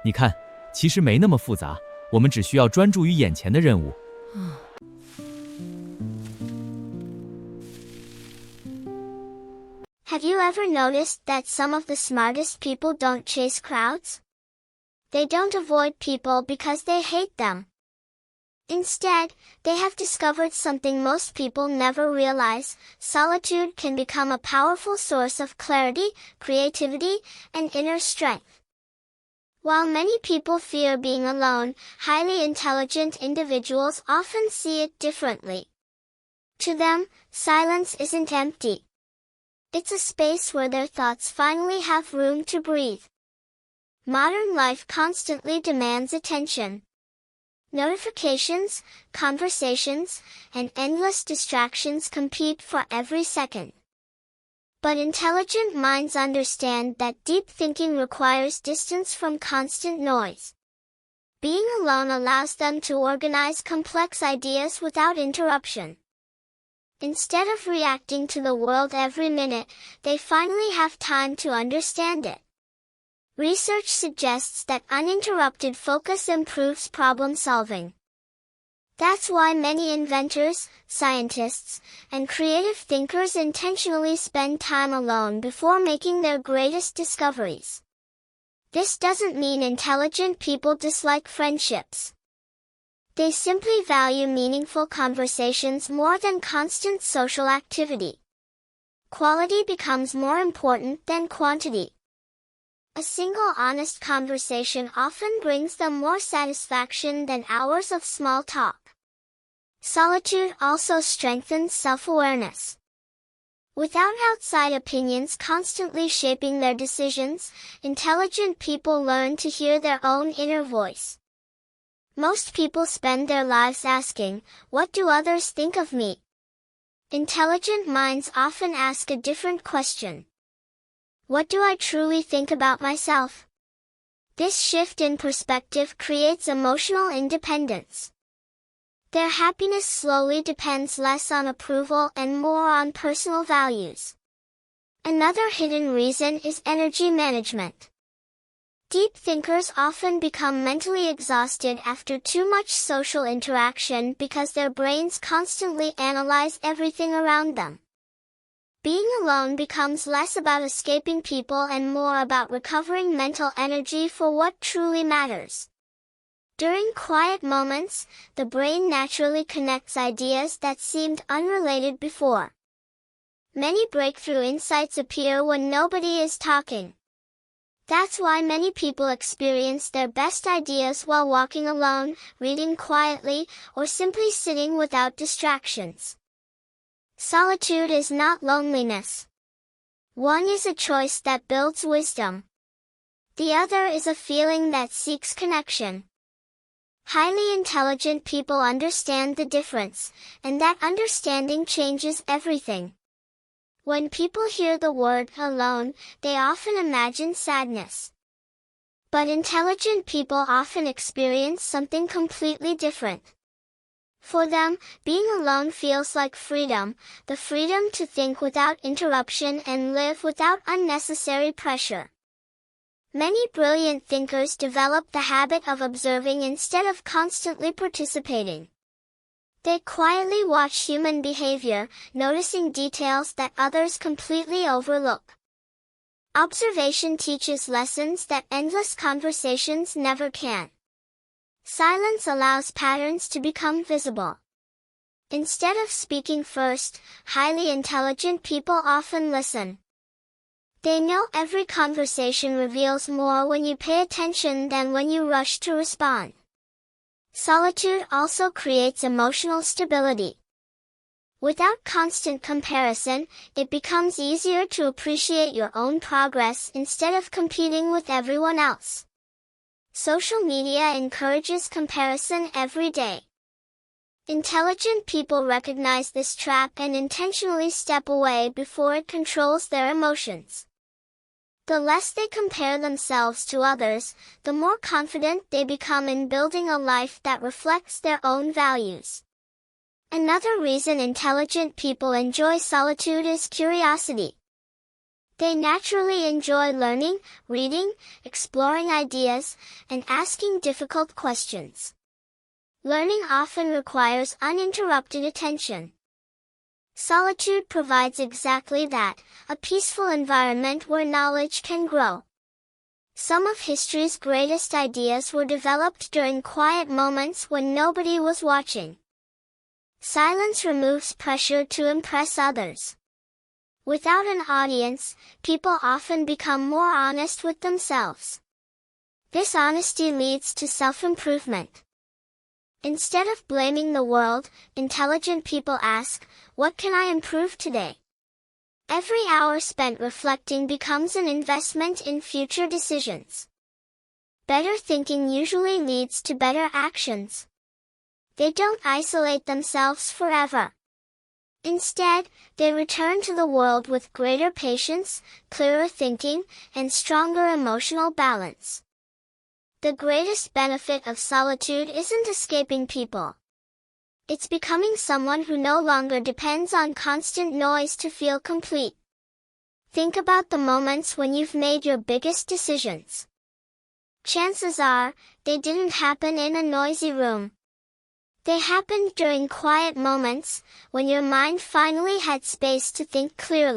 你看，其实没那么复杂，我们只需要专注于眼前的任务。Have you ever noticed that some of the smartest people don't chase crowds? They don't avoid people because they hate them. Instead, they have discovered something most people never realize: solitude can become a powerful source of clarity, creativity, and inner strength. While many people fear being alone, highly intelligent individuals often see it differently. To them, silence isn't empty. It's a space where their thoughts finally have room to breathe. Modern life constantly demands attention. Notifications, conversations, and endless distractions compete for every second. But intelligent minds understand that deep thinking requires distance from constant noise. Being alone allows them to organize complex ideas without interruption. Instead of reacting to the world every minute, they finally have time to understand it. Research suggests that uninterrupted focus improves problem solving. That's why many inventors, scientists, and creative thinkers intentionally spend time alone before making their greatest discoveries. This doesn't mean intelligent people dislike friendships. They simply value meaningful conversations more than constant social activity. Quality becomes more important than quantity. A single honest conversation often brings them more satisfaction than hours of small talk. Solitude also strengthens self-awareness. Without outside opinions constantly shaping their decisions, intelligent people learn to hear their own inner voice. Most people spend their lives asking, "What do others think of me?" Intelligent minds often ask a different question: "What do I truly think about myself?" This shift in perspective creates emotional independence. Their happiness slowly depends less on approval and more on personal values. Another hidden reason is energy management. Deep thinkers often become mentally exhausted after too much social interaction because their brains constantly analyze everything around them. Being alone becomes less about escaping people and more about recovering mental energy for what truly matters. During quiet moments, the brain naturally connects ideas that seemed unrelated before. Many breakthrough insights appear when nobody is talking. That's why many people experience their best ideas while walking alone, reading quietly, or simply sitting without distractions. Solitude is not loneliness. One is a choice that builds wisdom. The other is a feeling that seeks connection. Highly intelligent people understand the difference, and that understanding changes everything. When people hear the word alone, they often imagine sadness. But intelligent people often experience something completely different. For them, being alone feels like freedom, the freedom to think without interruption and live without unnecessary pressure. Many brilliant thinkers develop the habit of observing instead of constantly participating. They quietly watch human behavior, noticing details that others completely overlook. Observation teaches lessons that endless conversations never can. Silence allows patterns to become visible. Instead of speaking first, highly intelligent people often listen. They know every conversation reveals more when you pay attention than when you rush to respond. Solitude also creates emotional stability. Without constant comparison, it becomes easier to appreciate your own progress instead of competing with everyone else. Social media encourages comparison every day. Intelligent people recognize this trap and intentionally step away before it controls their emotions. The less they compare themselves to others, the more confident they become in building a life that reflects their own values. Another reason intelligent people enjoy solitude is curiosity. They naturally enjoy learning, reading, exploring ideas, and asking difficult questions. Learning often requires uninterrupted attention. Solitude provides exactly that, a peaceful environment where knowledge can grow. Some of history's greatest ideas were developed during quiet moments when nobody was watching. Silence removes pressure to impress others. Without an audience, people often become more honest with themselves. This honesty leads to self-improvement. Instead of blaming the world, intelligent people ask, "What can I improve today?" Every hour spent reflecting becomes an investment in future decisions. Better thinking usually leads to better actions. They don't isolate themselves forever. Instead, they return to the world with greater patience, clearer thinking, and stronger emotional balance. The greatest benefit of solitude isn't escaping people. It's becoming someone who no longer depends on constant noise to feel complete. Think about the moments when you've made your biggest decisions. Chances are, they didn't happen in a noisy room. They happened during quiet moments, when your mind finally had space to think clearly.